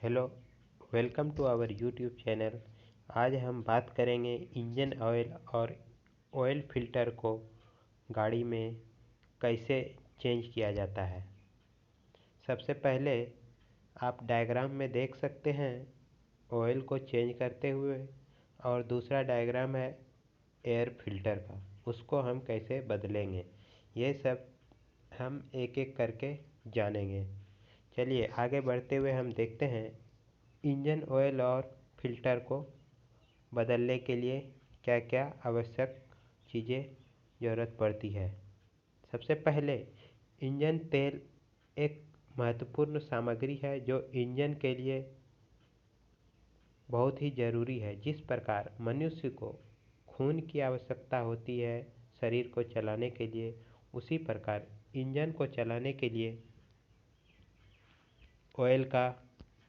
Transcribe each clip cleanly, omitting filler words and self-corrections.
Hello, welcome to our YouTube channel. आज हम बात करेंगे इंजन ऑयल और ऑयल फिल्टर को गाड़ी में कैसे चेंज किया जाता है। सबसे पहले आप डायग्राम में देख सकते हैं ऑयल को चेंज करते हुए, और दूसरा डायग्राम है एयर फिल्टर का, उसको हम कैसे बदलेंगे। ये सब हम एक एक करके जानेंगे। चलिए आगे बढ़ते हुए हम देखते हैं इंजन ऑयल और फिल्टर को बदलने के लिए क्या क्या आवश्यक चीज़ें ज़रूरत पड़ती है। सबसे पहले इंजन तेल एक महत्वपूर्ण सामग्री है जो इंजन के लिए बहुत ही ज़रूरी है। जिस प्रकार मनुष्य को खून की आवश्यकता होती है शरीर को चलाने के लिए, उसी प्रकार इंजन को चलाने के लिए ऑयल का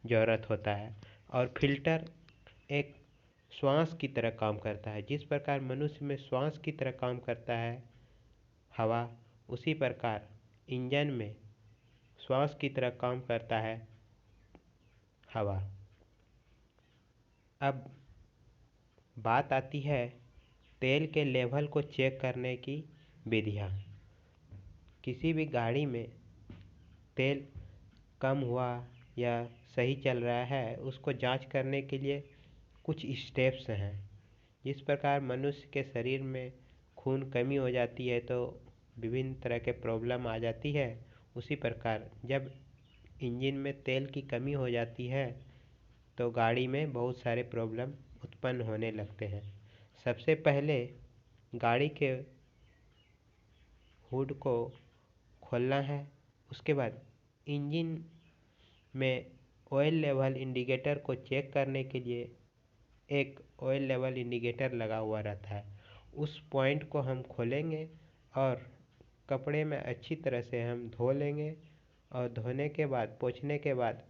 ज़रूरत होता है। और फिल्टर एक श्वास की तरह काम करता है। जिस प्रकार मनुष्य में श्वास की तरह काम करता है हवा, उसी प्रकार इंजन में श्वास की तरह काम करता है हवा। अब बात आती है तेल के लेवल को चेक करने की विधियाँ। किसी भी गाड़ी में तेल कम हुआ या सही चल रहा है, उसको जांच करने के लिए कुछ स्टेप्स हैं। जिस प्रकार मनुष्य के शरीर में खून कमी हो जाती है तो विभिन्न तरह के प्रॉब्लम आ जाती है, उसी प्रकार जब इंजन में तेल की कमी हो जाती है तो गाड़ी में बहुत सारे प्रॉब्लम उत्पन्न होने लगते हैं। सबसे पहले गाड़ी के हुड को खोलना है। उसके बाद इंजन में ऑयल लेवल इंडिकेटर को चेक करने के लिए एक ऑयल लेवल इंडिकेटर लगा हुआ रहता है। उस पॉइंट को हम खोलेंगे और कपड़े में अच्छी तरह से हम धो लेंगे, और धोने के बाद पोंछने के बाद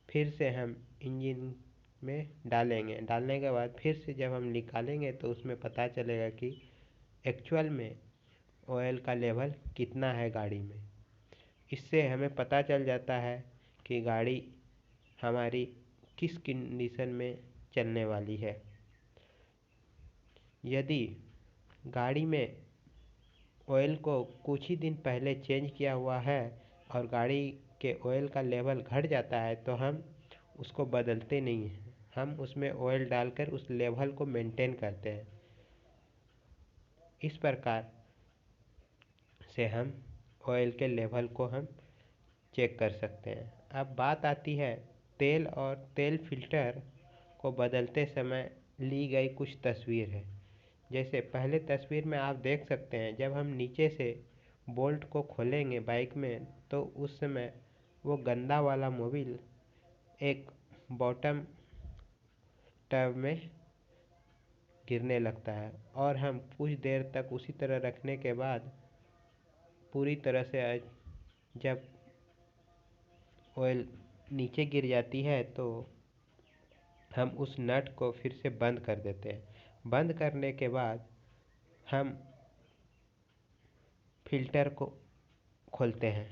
फिर से हम इंजन में डालेंगे। डालने के बाद फिर से जब हम निकालेंगे तो उसमें पता चलेगा कि एक्चुअल में ऑयल का लेवल कितना है गाड़ी में। इससे हमें पता चल जाता है कि गाड़ी हमारी किस कंडीशन में चलने वाली है। यदि गाड़ी में ऑयल को कुछ ही दिन पहले चेंज किया हुआ है और गाड़ी के ऑयल का लेवल घट जाता है तो हम उसको बदलते नहीं हैं, हम उसमें ऑयल डालकर उस लेवल को मेंटेन करते हैं। इस प्रकार से हम ऑयल के लेवल को हम चेक कर सकते हैं। अब बात आती है तेल और तेल फिल्टर को बदलते समय ली गई कुछ तस्वीर है। जैसे पहले तस्वीर में आप देख सकते हैं, जब हम नीचे से बोल्ट को खोलेंगे बाइक में तो उस समय वो गंदा वाला मोबिल एक बॉटम टब में गिरने लगता है, और हम कुछ देर तक उसी तरह रखने के बाद पूरी तरह से जब ऑयल नीचे गिर जाती है तो हम उस नट को फिर से बंद कर देते हैं। बंद करने के बाद हम फिल्टर को खोलते हैं।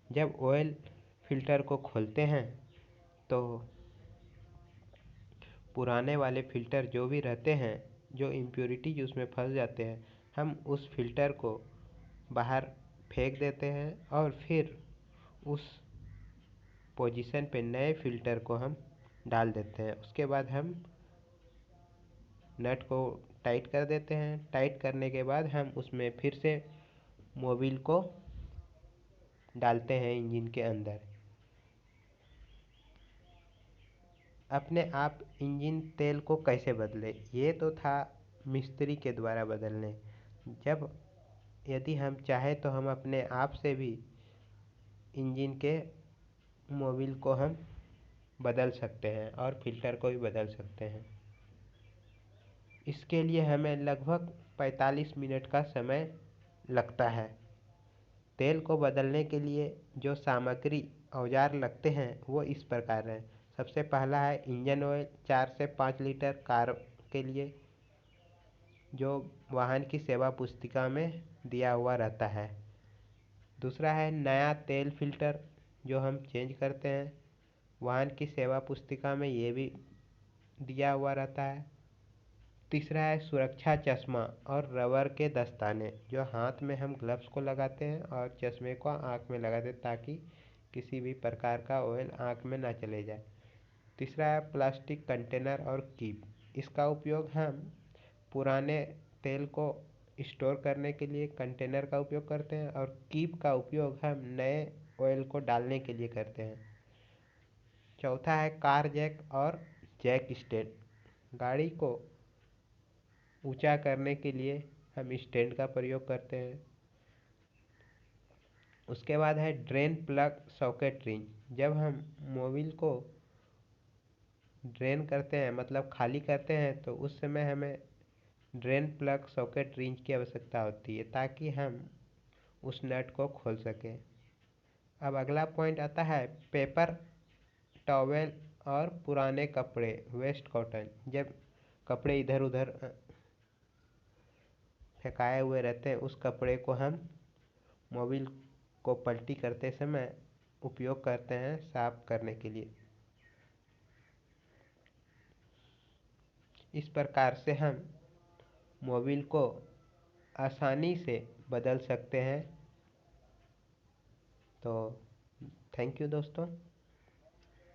जब ऑयल फिल्टर को खोलते हैं तो पुराने वाले फ़िल्टर जो भी रहते हैं, जो इम्प्योरिटीज उसमें फंस जाते हैं, हम उस फिल्टर को बाहर फेंक देते हैं और फिर उस पोजीशन पे नए फ़िल्टर को हम डाल देते हैं। उसके बाद हम नट को टाइट कर देते हैं। टाइट करने के बाद हम उसमें फिर से मोबिल को डालते हैं इंजन के अंदर। अपने आप इंजन तेल को कैसे बदले, ये तो था मिस्त्री के द्वारा बदलने। जब यदि हम चाहें तो हम अपने आप से भी इंजन के मोबिल को हम बदल सकते हैं और फिल्टर को भी बदल सकते हैं। इसके लिए हमें लगभग 45 मिनट का समय लगता है। तेल को बदलने के लिए जो सामग्री औजार लगते हैं वो इस प्रकार हैं। सबसे पहला है इंजन ऑयल 4 से 5 लीटर कार के लिए, जो वाहन की सेवा पुस्तिका में दिया हुआ रहता है। दूसरा है नया तेल फिल्टर जो हम चेंज करते हैं। वाहन की सेवा पुस्तिका में ये भी दिया हुआ रहता है। तीसरा है सुरक्षा चश्मा और रबर के दस्ताने, जो हाथ में हम ग्लव्स को लगाते हैं और चश्मे को आँख में लगाते हैं ताकि किसी भी प्रकार का ऑयल आँख में ना चले जाए। तीसरा है प्लास्टिक कंटेनर और कीप। इसका उपयोग हम पुराने तेल को स्टोर करने के लिए कंटेनर का उपयोग करते हैं और कीप का उपयोग हम नए ऑयल को डालने के लिए करते हैं। चौथा है कार जैक और जैक स्टैंड। गाड़ी को ऊंचा करने के लिए हम स्टैंड का प्रयोग करते हैं। उसके बाद है ड्रेन प्लग सॉकेट रिंच। जब हम मोबिल को ड्रेन करते हैं मतलब खाली करते हैं तो उस समय हमें ड्रेन प्लग सॉकेट रिंच की आवश्यकता होती है ताकि हम उस नट को खोल सकें। अब अगला पॉइंट आता है पेपर टॉवेल और पुराने कपड़े वेस्ट कॉटन। जब कपड़े इधर उधर फेंकाए हुए रहते हैं उस कपड़े को हम मोबिल को पलटी करते समय उपयोग करते हैं साफ करने के लिए। इस प्रकार से हम मोबिल को आसानी से बदल सकते हैं। तो थैंक यू दोस्तों।